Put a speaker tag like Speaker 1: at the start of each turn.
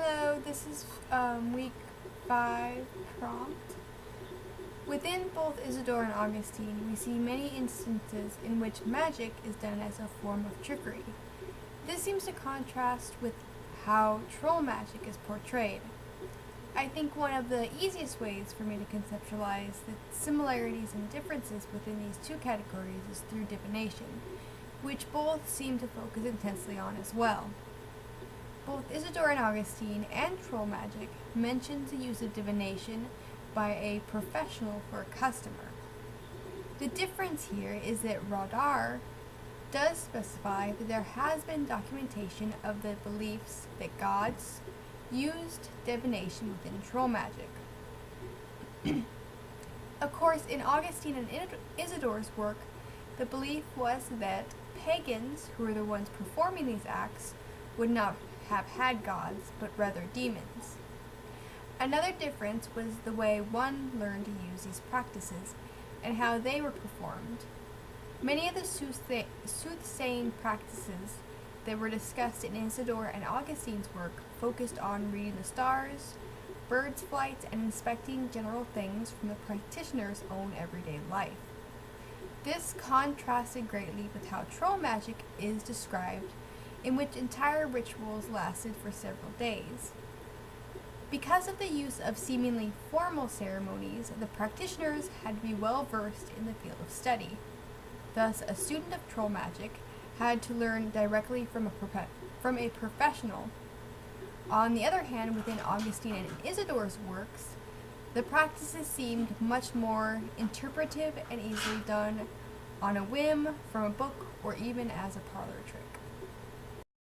Speaker 1: Hello, this is week 5 prompt. Within both Isidore and Augustine, we see many instances in which magic is done as a form of trickery. This seems to contrast with how troll magic is portrayed. I think one of the easiest ways for me to conceptualize the similarities and differences within these two categories is through divination, which both seem to focus intensely on as well. Both Isidore and Augustine and troll magic mention the use of divination by a professional for a customer. The difference here is that Radar does specify that there has been documentation of the beliefs that gods used divination within troll magic. Of course, in Augustine and Isidore's work, the belief was that pagans, who were the ones performing these acts, would not have had gods, but rather demons. Another difference was the way one learned to use these practices and how they were performed. Many of the soothsaying practices that were discussed in Isidore and Augustine's work focused on reading the stars, birds' flights, and inspecting general things from the practitioner's own everyday life. This contrasted greatly with how troll magic is described, in which entire rituals lasted for several days. Because of the use of seemingly formal ceremonies, the practitioners had to be well versed in the field of study. Thus, a student of troll magic had to learn directly from a professional. On the other hand, within Augustine and Isidore's works, the practices seemed much more interpretive and easily done on a whim, from a book, or even as a parlor trick.